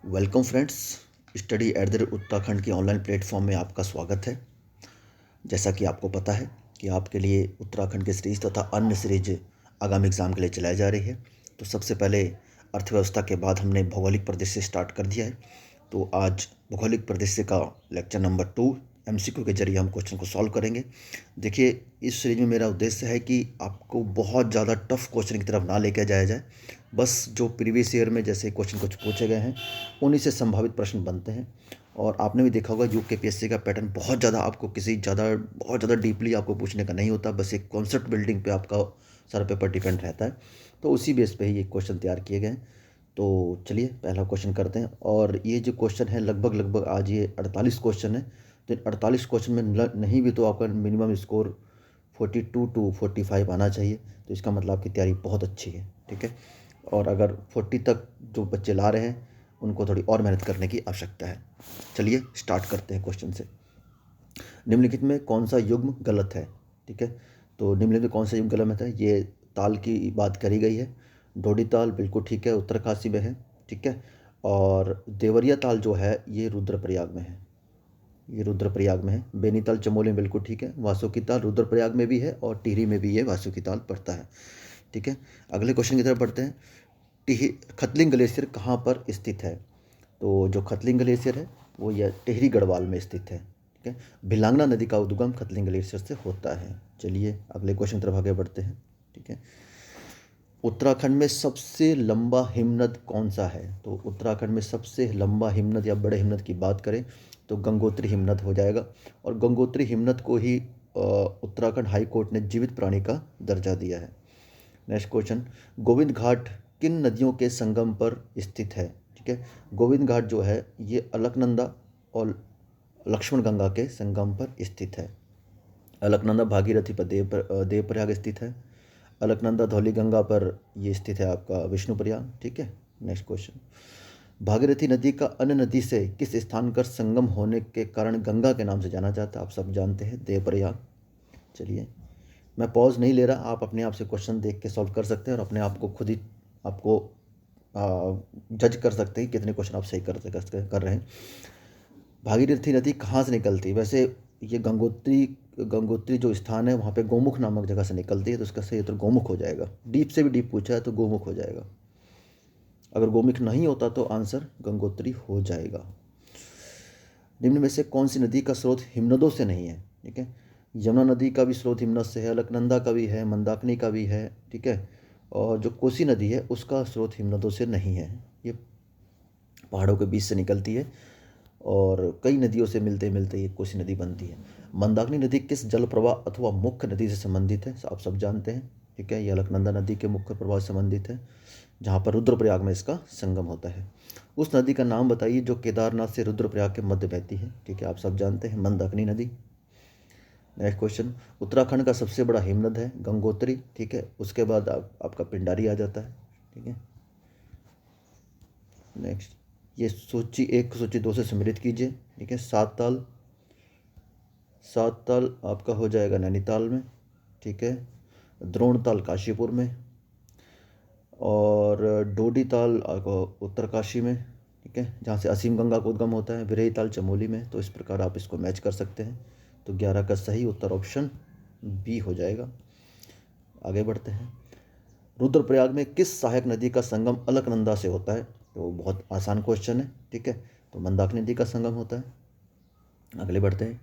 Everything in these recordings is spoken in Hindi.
Welcome friends, study at the rate Uttarakhand के ऑनलाइन प्लेटफॉर्म में आपका स्वागत है। जैसा कि आपको पता है कि आपके लिए उत्तराखंड के सीरीज तथा अन्य सीरीज आगामी एग्ज़ाम के लिए चलाई जा रही है। तो सबसे पहले अर्थव्यवस्था के बाद हमने भौगोलिक परिदृश्य स्टार्ट कर दिया है। तो आज भौगोलिक परिदृश्य का लेक्चर नंबर 2 MCQ के जरिए हम क्वेश्चन को सॉल्व करेंगे। देखिए, इस सीरीज में मेरा उद्देश्य है कि आपको बहुत ज़्यादा टफ क्वेश्चन की तरफ ना लेकर जाया जाए। बस जो प्रीवियस ईयर में जैसे क्वेश्चन कुछ पूछे गए हैं उन्हीं से संभावित प्रश्न बनते हैं। और आपने भी देखा होगा UKPSC का पैटर्न बहुत ज़्यादा डीपली आपको पूछने का नहीं होता। बस एक कॉन्सेप्ट बिल्डिंग पे आपका सारा पेपर डिपेंड रहता है। तो उसी बेस पे ही ये क्वेश्चन तैयार किए गए हैं। तो चलिए पहला क्वेश्चन करते हैं। और ये जो क्वेश्चन है लगभग आज ये 48 क्वेश्चन है। तो इन 48 क्वेश्चन में नहीं भी तो आपका मिनिमम स्कोर 42 to 45 आना चाहिए। तो इसका मतलब आपकी तैयारी बहुत अच्छी है, ठीक है। और अगर 40 तक जो बच्चे ला रहे हैं उनको थोड़ी और मेहनत करने की आवश्यकता है। चलिए स्टार्ट करते हैं क्वेश्चन से। निम्नलिखित में कौन सा युग्म गलत है, ठीक है। तो निम्नलिखित में कौन सा युग्म गलत है, ये ताल की बात करी गई है। डोडी ताल बिल्कुल ठीक है, उत्तरकाशी में है, ठीक है। और देवरिया ताल जो है ये रुद्रप्रयाग में है, ये रुद्रप्रयाग में है। बेनीताल चमोली में बिल्कुल ठीक है। वासुकी ताल रुद्रप्रयाग में भी है और टिहरी में भी ये वासुकी ताल पड़ता है, ठीक है। अगले क्वेश्चन की तरफ बढ़ते हैं। खतलिंग ग्लेशियर कहाँ पर स्थित है। तो जो खतलिंग ग्लेशियर है वो यह टिहरी गढ़वाल में स्थित है, ठीक है। भिलांगना नदी का उद्गम खतलिंग ग्लेशियर से होता है। चलिए अगले क्वेश्चन की तरफ आगे बढ़ते हैं, ठीक है। उत्तराखंड में सबसे लंबा हिमनद कौन सा है। तो उत्तराखंड में सबसे लंबा हिमनद या बड़े हिमनद की बात करें तो गंगोत्री हिमनद हो जाएगा। और गंगोत्री हिमनद को ही उत्तराखंड हाई कोर्ट ने जीवित प्राणी का दर्जा दिया है। नेक्स्ट क्वेश्चन, गोविंद घाट किन नदियों के संगम पर स्थित है, ठीक है। गोविंद घाट जो है ये अलकनंदा और लक्ष्मण गंगा के संगम पर स्थित है। अलकनंदा भागीरथी पर देवप्रयाग स्थित है। अलकनंदा धौलीगंगा पर ये स्थित है आपका विष्णुप्रयाग, ठीक है। नेक्स्ट क्वेश्चन, भागीरथी नदी का अन्य नदी से किस स्थान पर संगम होने के कारण गंगा के नाम से जाना जाता है। आप सब जानते हैं, देवप्रयाग। चलिए मैं पॉज नहीं ले रहा, आप अपने आप से क्वेश्चन देख के सॉल्व कर सकते हैं और अपने आप को खुद ही आपको जज कर सकते हैं कितने क्वेश्चन आप सही कर रहे हैं। भागीरथी नदी कहाँ से निकलती है। वैसे ये गंगोत्री जो स्थान है वहाँ पे गोमुख नामक जगह से निकलती है, तो इसका सही उत्तर गोमुख हो जाएगा। डीप से भी डीप पूछा है तो गोमुख हो जाएगा। अगर गोमुख नहीं होता तो आंसर गंगोत्री हो जाएगा। निम्न में से कौन सी नदी का स्रोत हिमनदों से नहीं है, ठीक है। यमुना नदी का भी स्रोत हिमनद से है, अलकनंदा का भी है, मंदाकिनी का भी है, ठीक है। और जो कोसी नदी है उसका स्रोत हिमनदों से नहीं है, ये पहाड़ों के बीच से निकलती है और कई नदियों से मिलते मिलते ये कोसी नदी बनती है। मंदाकिनी नदी किस जल प्रवाह अथवा मुख्य नदी से संबंधित है, आप सब जानते हैं, ठीक है। ये अलकनंदा नदी के मुख्य प्रवाह से संबंधित है जहाँ पर रुद्रप्रयाग में इसका संगम होता है। उस नदी का नाम बताइए जो केदारनाथ से रुद्रप्रयाग के मध्य बहती है, ठीक है। आप सब जानते हैं, मंदाकिनी नदी। नेक्स्ट क्वेश्चन, उत्तराखंड का सबसे बड़ा हिमनद है गंगोत्री, ठीक है। उसके बाद आपका पिंडारी आ जाता है, ठीक है। नेक्स्ट, ये सूची 1 सूची 2 से सम्मिलित कीजिए, ठीक है। सात ताल आपका हो जाएगा नैनीताल में, ठीक है। द्रोणताल काशीपुर में और डोडी ताल उत्तरकाशी में, ठीक है, जहाँ से असीम गंगा का उद्गम होता है। विरही ताल चमोली में। तो इस प्रकार आप इसको मैच कर सकते हैं। तो 11 का सही उत्तर ऑप्शन बी हो जाएगा। आगे बढ़ते हैं। रुद्रप्रयाग में किस सहायक नदी का संगम अलकनंदा से होता है। तो बहुत आसान क्वेश्चन है, ठीक है। तो मंदाकिनी नदी का संगम होता है। आगे बढ़ते हैं।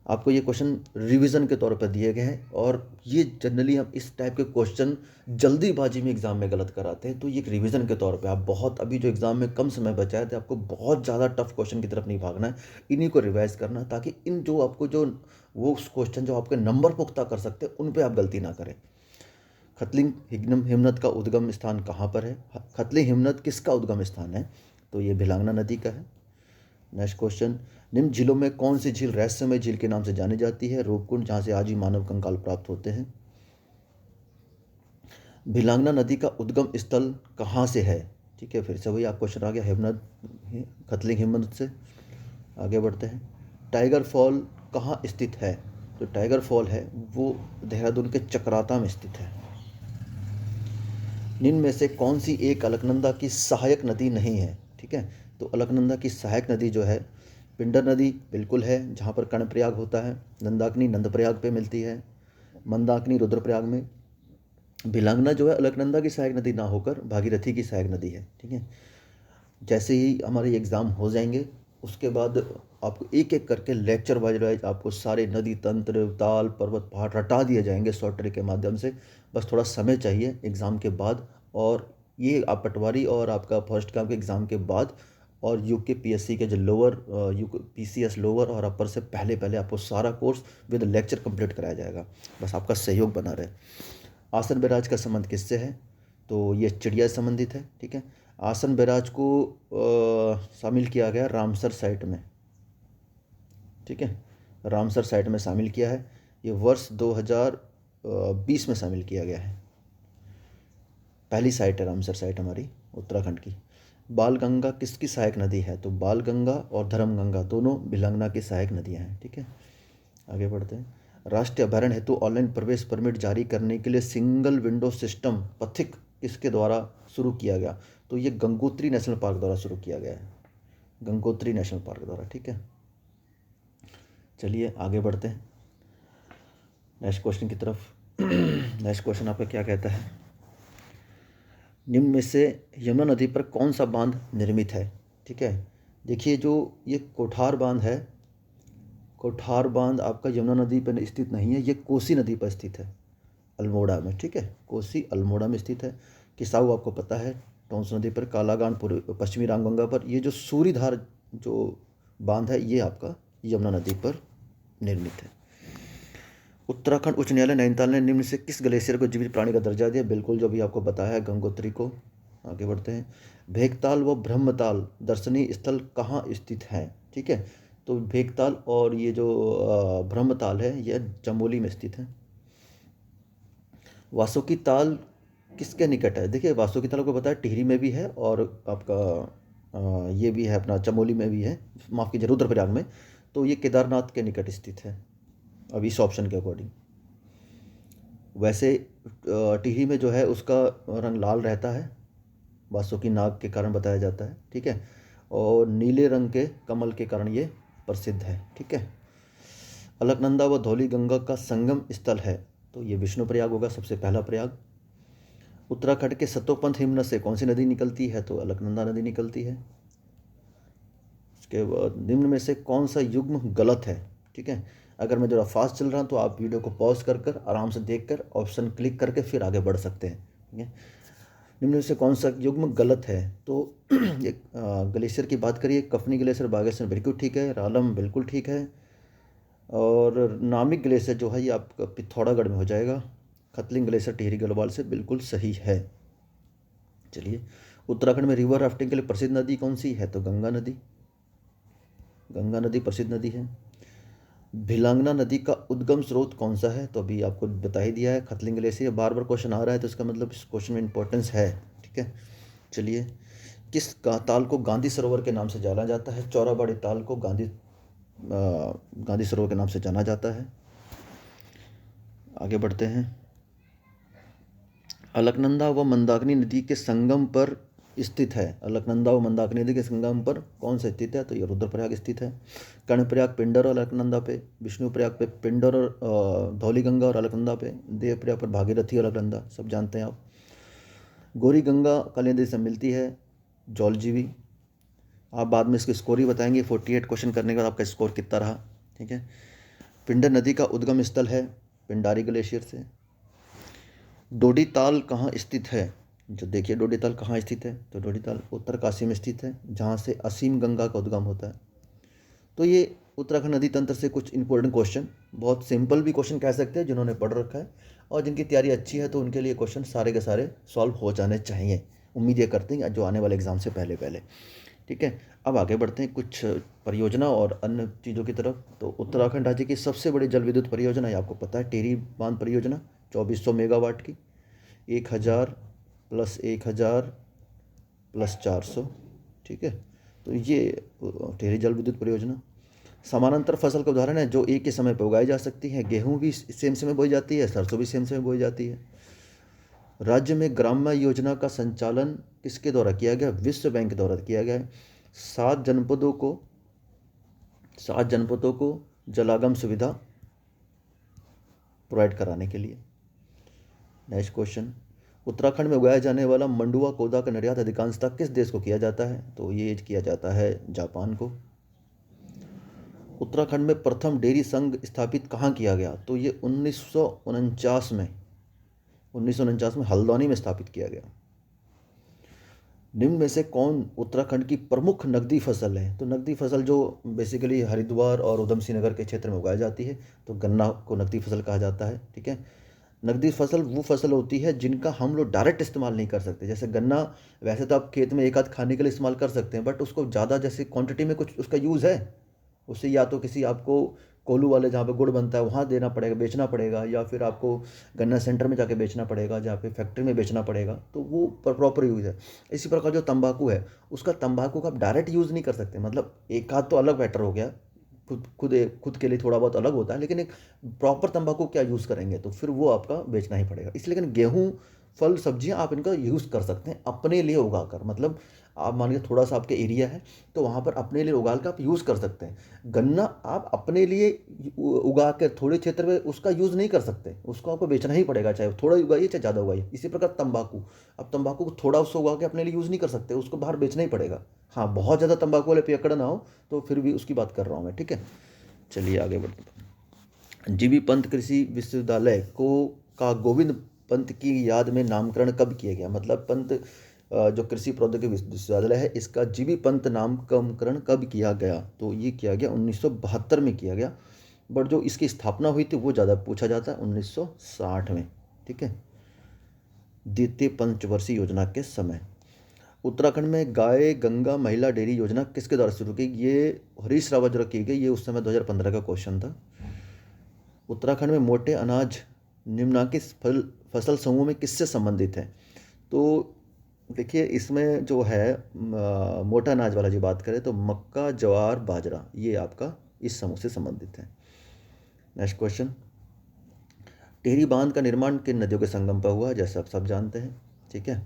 आपको ये क्वेश्चन रिवीजन के तौर पर दिए गए हैं और ये जनरली हम इस टाइप के क्वेश्चन जल्दीबाजी में एग्जाम में गलत कराते हैं। तो ये एक रिवीजन के तौर पे आप बहुत अभी जो एग्जाम में कम समय बचा है तो आपको बहुत ज़्यादा टफ क्वेश्चन की तरफ नहीं भागना है, इन्हीं को रिवाइज करना है ताकि इन जो आपको जो वो क्वेश्चन जो आपके नंबर पुख्ता कर सकते हैं उन पर आप गलती ना करें। खतलिंग हिमनद का उद्गम स्थान कहाँ पर है। खतलिंग हिमनद किसका उद्गम स्थान है। तो ये भिलांगना नदी का है। नेक्स्ट क्वेश्चन, निम्न झीलों में कौन सी झील रहस्यमय झील के नाम से जानी जाती है। रूपकुंड, जहाँ से आज भी मानव कंकाल प्राप्त होते हैं। भिलांगना नदी का उद्गम स्थल कहाँ से है, ठीक है। फिर से वही आप क्वेश्चन आ गया हिमनद, खतलिंग हिमनद से। आगे बढ़ते हैं। टाइगर फॉल कहाँ स्थित है। तो टाइगर फॉल है वो देहरादून के चक्राता में स्थित है। निम्न में से कौन सी एक अलकनंदा की सहायक नदी नहीं है, ठीक है। तो अलकनंदा की सहायक नदी जो है पिंडर नदी बिल्कुल है, जहाँ पर कर्णप्रयाग होता है। नंदाकिनी नंदप्रयाग पे मिलती है। मंदाकिनी रुद्रप्रयाग में। भिलंगना जो है अलकनंदा की सहायक नदी ना होकर भागीरथी की सहायक नदी है, ठीक है। जैसे ही हमारे एग्ज़ाम हो जाएंगे उसके बाद आपको एक एक करके लेक्चर वाइज आपको सारे नदी तंत्र, ताल, पर्वत, पहाड़ रटा दिए जाएंगे शॉर्ट ट्रिक के माध्यम से। बस थोड़ा समय चाहिए एग्ज़ाम के बाद। और ये आप पटवारी और आपका फर्स्ट कैंप के एग्ज़ाम के बाद और यूके पीएससी के जो लोअर यूके पीसीएस लोअर और अपर से पहले पहले आपको सारा कोर्स विद लेक्चर कंप्लीट कराया जाएगा। बस आपका सहयोग बना रहे। आसन बैराज का संबंध किससे है? तो ये चिड़िया से संबंधित है, ठीक है। आसन बैराज को शामिल किया गया रामसर साइट में, ठीक है। रामसर साइट में शामिल किया है। ये वर्ष 2020 में शामिल किया गया है। पहली साइट है रामसर साइट हमारी उत्तराखंड की। बाल गंगा किसकी सहायक नदी है? तो बाल गंगा और धर्म गंगा दोनों भिलंगना की सहायक नदियाँ हैं, ठीक है। आगे बढ़ते हैं। राष्ट्रीय अभयारण्य हेतु ऑनलाइन प्रवेश परमिट जारी करने के लिए सिंगल विंडो सिस्टम पथिक किसके द्वारा शुरू किया गया? तो ये गंगोत्री नेशनल पार्क द्वारा शुरू किया गया है, गंगोत्री नेशनल पार्क द्वारा, ठीक है। चलिए आगे बढ़ते हैं नेक्स्ट क्वेश्चन की तरफ। नेक्स्ट क्वेश्चन आपका क्या कहता है? निम्न में से यमुना नदी पर कौन सा बांध निर्मित है? ठीक है, देखिए जो ये कोठार बांध है, कोठार बांध आपका यमुना नदी पर स्थित नहीं है, ये कोसी नदी पर स्थित है, अल्मोड़ा में, ठीक है। कोसी अल्मोड़ा में स्थित है। किसाऊ आपको पता है टोंस नदी पर, कालागान पश्चिमी रामगंगा पर। ये जो सूरीधार जो बांध है ये आपका यमुना नदी पर निर्मित है। उत्तराखंड उच्च न्यायालय नैनीताल ने निम्न से किस ग्लेशियर को जीवित प्राणी का दर्जा दिया? बिल्कुल जो भी आपको बताया है, गंगोत्री को। आगे बढ़ते हैं। भेकताल व ब्रह्मताल दर्शनीय स्थल कहाँ स्थित हैं? ठीक है, तो भेकताल और ये जो ब्रह्मताल है यह चमोली में स्थित है। वासुकी ताल किसके निकट है? देखिए वासुकी ताल को बताया टिहरी में भी है और आपका ये भी है अपना चमोली में भी है, माफ़ कीजिए रुद्रप्रयाग में। तो ये केदारनाथ के निकट स्थित है अब इस ऑप्शन के अकॉर्डिंग। वैसे टिहरी में जो है उसका रंग लाल रहता है, वासुकी नाग के कारण बताया जाता है, ठीक है। और नीले रंग के कमल के कारण ये प्रसिद्ध है, ठीक है। अलकनंदा व धौली गंगा का संगम स्थल है, तो ये विष्णु प्रयाग होगा, सबसे पहला प्रयाग। उत्तराखंड के सतोपंथ हिमनद से कौन सी नदी निकलती है? तो अलकनंदा नदी निकलती है। उसके बाद निम्न में से कौन सा युग्म गलत है? ठीक है, अगर मैं जरा फास्ट चल रहा हूँ तो आप वीडियो को पॉज कर आराम से देखकर ऑप्शन क्लिक करके फिर आगे बढ़ सकते हैं, ठीक है। निम्न में से कौन सा युग्म गलत है? तो ये ग्लेशियर की बात करिए, कफनी ग्लेशियर बागेश्वर बिल्कुल ठीक है, रालम बिल्कुल ठीक है, और नामिक ग्लेशियर जो है ये आपका पिथौरागढ़ में हो जाएगा। खतलिंग ग्लेशियर टिहरी गढ़वाल से बिल्कुल सही है। चलिए, उत्तराखंड में रिवर राफ्टिंग के लिए प्रसिद्ध नदी कौन सी है? तो गंगा नदी, गंगा नदी प्रसिद्ध नदी है। भिलंगना नदी का उद्गम स्रोत कौन सा है? तो अभी आपको बता ही दिया है, खतलिंग ग्लेशियर। बार बार क्वेश्चन आ रहा है तो इसका मतलब इस क्वेश्चन में इंपॉर्टेंस है, ठीक है। चलिए, किस ताल को गांधी सरोवर के नाम से जाना जाता है? चौराबाड़ी ताल को गांधी सरोवर के नाम से जाना जाता है। आगे बढ़ते हैं। अलकनंदा व मंदाकिनी नदी के संगम पर स्थित है। अलकनंदा व मंदाकिनी नदी के संगम पर कौन सा स्थित है? तो ये रुद्रप्रयाग स्थित है। कर्णप्रयाग पिंडर और अलकनंदा पे, विष्णुप्रयाग पे पिंडर और धौली गंगा और अलकनंदा पे, देवप्रयाग पर भागीरथी और अलकनंदा, सब जानते हैं आप। गौरी गंगा काली नदी से मिलती है, जौलजीबी। आप बाद में इसकी स्कोर ही बताएंगे, 48 क्वेश्चन करने के बाद आपका स्कोर कितना रहा, ठीक है। पिंडर नदी का उद्गम स्थल है पिंडारी ग्लेशियर से। डोडी ताल कहाँ स्थित है? जो देखिए डोडी ताल कहाँ स्थित है? तो डोडी ताल उत्तरकाशी में स्थित है, जहाँ से असीम गंगा का उद्गम होता है। तो ये उत्तराखंड नदी तंत्र से कुछ इंपॉर्टेंट क्वेश्चन, बहुत सिंपल भी क्वेश्चन कह सकते हैं, जिन्होंने पढ़ रखा है और जिनकी तैयारी अच्छी है तो उनके लिए क्वेश्चन सारे के सारे सॉल्व हो जाने चाहिए, उम्मीद ये करते हैं जो आने वाले एग्जाम से पहले पहले, ठीक है। अब आगे बढ़ते हैं कुछ परियोजना और अन्य चीज़ों की तरफ। तो उत्तराखंड राज्य की सबसे बड़ी जल विद्युत परियोजना ये आपको पता है, टिहरी बांध परियोजना, 2400 मेगावाट की, 1000 + 1000 + 400, ठीक है। तो ये टिहरी जल विद्युत परियोजना। समानांतर फसल का उदाहरण है जो एक ही समय पर उगाई जा सकती है। गेहूँ भी सेम समय बोई जाती है, सरसों भी सेम समय बोई जाती है। राज्य में ग्राम्य योजना का संचालन किसके द्वारा किया गया? विश्व बैंक के द्वारा किया गया है। 7 जनपदों को जलागम सुविधा प्रोवाइड कराने के लिए। नेक्स्ट क्वेश्चन, उत्तराखंड में उगाया जाने वाला मंडुआ कोदा का निर्यात अधिकांशतः किस देश को किया जाता है? तो ये किया जाता है जापान को। उत्तराखंड में प्रथम डेयरी संघ स्थापित कहाँ किया गया? तो ये 1949 में हल्द्वानी में स्थापित किया गया। निम्न में से कौन उत्तराखंड की प्रमुख नकदी फसल है? तो नकदी फसल जो बेसिकली हरिद्वार और उधम सिंह नगर के क्षेत्र में उगाई जाती है, तो गन्ना को नकदी फसल कहा जाता है। ठीक है, नकदी फसल वो फसल होती है जिनका हम लोग डायरेक्ट इस्तेमाल नहीं कर सकते। जैसे गन्ना वैसे तो आप खेत में एक आध खाने के लिए इस्तेमाल कर सकते हैं, बट उसको ज़्यादा जैसे क्वांटिटी में कुछ उसका यूज़ है, उससे या तो किसी आपको कोल्हू वाले जहाँ पे गुड़ बनता है वहाँ देना पड़ेगा, बेचना पड़ेगा, या फिर आपको गन्ना सेंटर में जाके बेचना पड़ेगा, जहाँ पे फैक्ट्री में बेचना पड़ेगा, तो वो प्रॉपर यूज़ है। इसी प्रकार जो तंबाकू है, उसका तंबाकू का आप डायरेक्ट यूज़ नहीं कर सकते। मतलब एक आध तो अलग मैटर हो गया, खुद के लिए थोड़ा बहुत अलग होता है, लेकिन एक प्रॉपर तंबाकू क्या यूज़ करेंगे, तो फिर वो आपका बेचना ही पड़ेगा। इसलिए लेकिन गेहूँ, फल, सब्जियां आप इनका यूज़ कर सकते हैं अपने लिए उगाकर। मतलब आप मान लीजिए थोड़ा सा आपके एरिया है तो वहाँ पर अपने लिए उगा कर आप यूज़ कर सकते हैं। गन्ना आप अपने लिए उगा कर थोड़े क्षेत्र में उसका यूज़ नहीं कर सकते, उसको आपको बेचना ही पड़ेगा, चाहे थोड़ा उगाइए चाहे ज़्यादा उगाइए। इसी प्रकार तंबाकू, अब तंबाकू को थोड़ा उसको उगा के अपने लिए यूज़ नहीं कर सकते, उसको बाहर बेचना ही पड़ेगा। हाँ, बहुत ज़्यादा तंबाकू वाले पियक्कड़ ना हो तो फिर भी उसकी बात कर रहा हूँ मैं। ठीक है, चलिए आगे बढ़ते हैं। जीबी पंत कृषि विश्वविद्यालय का गोविंद पंत की याद में नामकरण कब किया गया? मतलब पंत जो कृषि प्रौद्योगिकी विश्वविद्यालय है, इसका जीबी पंत नामकरण कब किया गया? तो ये किया गया 1972 में किया गया, बट जो इसकी स्थापना हुई थी वो ज़्यादा पूछा जाता है 1960 में। ठीक है, द्वितीय पंचवर्षीय योजना के समय। उत्तराखंड में गाय गंगा महिला डेयरी योजना किसके द्वारा शुरू की? ये हरीश रावत द्वारा की गई। ये उस समय 2015 का क्वेश्चन था। उत्तराखंड में मोटे अनाज निम्नलिखित फसल समूह में किससे संबंधित है? तो देखिए इसमें जो है मोटा अनाज वाला जो बात करें तो मक्का, ज्वार, बाजरा, ये आपका इस समूह से संबंधित है। नेक्स्ट क्वेश्चन, टिहरी बांध का निर्माण किन नदियों के संगम पर हुआ? जैसे आप सब जानते हैं। ठीक है,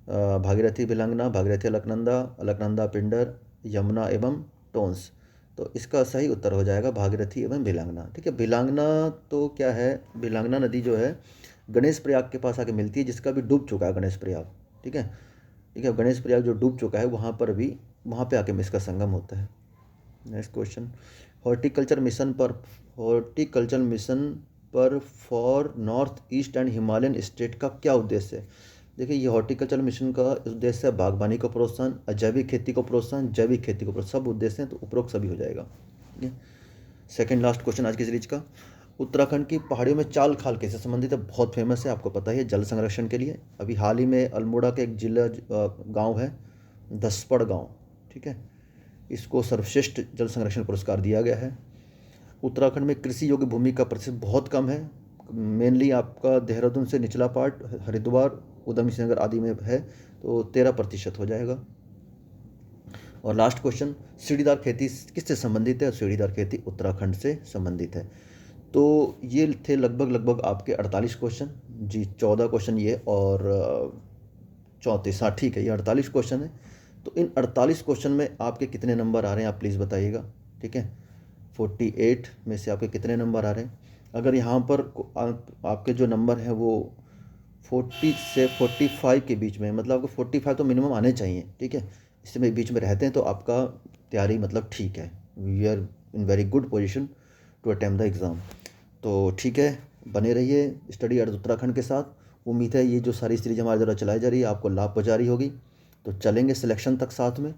भागीरथी, भिलंगना, भागीरथी, अलकनंदा, अलकनंदा, पिंडर, यमुना एवं टोंस। तो इसका सही उत्तर हो जाएगा भागीरथी एवं भिलंगना। ठीक है, भिलंगना तो क्या है, भिलंगना नदी जो है गणेश प्रयाग के पास आके मिलती है, जिसका भी डूब चुका है गणेश प्रयाग। ठीक है, गणेश प्रयाग जो डूब चुका है वहाँ पे आके इसका संगम होता है। नेक्स्ट क्वेश्चन, हॉर्टिकल्चर मिशन पर for north east and Himalayan state का क्या उद्देश्य है? देखिए ये हॉर्टिकल्चर मिशन का उद्देश्य है बागवानी को प्रोत्साहन, अजैविक खेती को प्रोत्साहन, जैविक खेती को प्रोत्साहन, सब उद्देश्य हैं, तो उपरोक्त सभी हो जाएगा। ठीक है, सेकेंड लास्ट क्वेश्चन आज की सीरीज का, उत्तराखंड की पहाड़ियों में चाल खाल कैसे संबंधित है? बहुत फेमस है, आपको पता ही है, जल संरक्षण के लिए। अभी हाल ही में अल्मोड़ा के एक जिला गांव है दसपड़ गांव, ठीक है, इसको सर्वश्रेष्ठ जल संरक्षण पुरस्कार दिया गया है। उत्तराखंड में कृषि योग्य भूमि का प्रतिशत बहुत कम है, मेनली आपका देहरादून से निचला पार्ट, हरिद्वार, उधम सिंह नगर आदि में है, तो 13% हो जाएगा। और लास्ट क्वेश्चन, सीढ़ीदार खेती किससे संबंधित है? सीढ़ीदार खेती उत्तराखंड से संबंधित है। तो ये थे लगभग आपके 48 क्वेश्चन जी। 14 क्वेश्चन ये और 34, हाँ ठीक है, ये 48 क्वेश्चन है। तो इन 48 क्वेश्चन में आपके कितने नंबर आ रहे हैं आप प्लीज़ बताइएगा। ठीक है, 48 में से आपके कितने नंबर आ रहे हैं? अगर यहाँ पर आपके जो नंबर हैं वो 40 से 45 के बीच में, मतलब आपको 45 तो मिनिमम आने चाहिए। ठीक है, इसमें बीच में रहते हैं तो आपका तैयारी मतलब ठीक है, we are in very good position to attempt the exam. तो ठीक है, बने रहिए स्टडी एट उत्तराखंड के साथ। उम्मीद है ये जो सारी सीरीज हमारे द्वारा चलाई जा रही है आपको लाभ पहुँचा रही होगी। तो चलेंगे सिलेक्शन तक साथ में,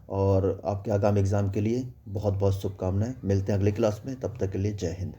और आपके आगामी एग्ज़ाम के लिए बहुत बहुत शुभकामनाएं। मिलते हैं अगली क्लास में, तब तक के लिए जय हिंद।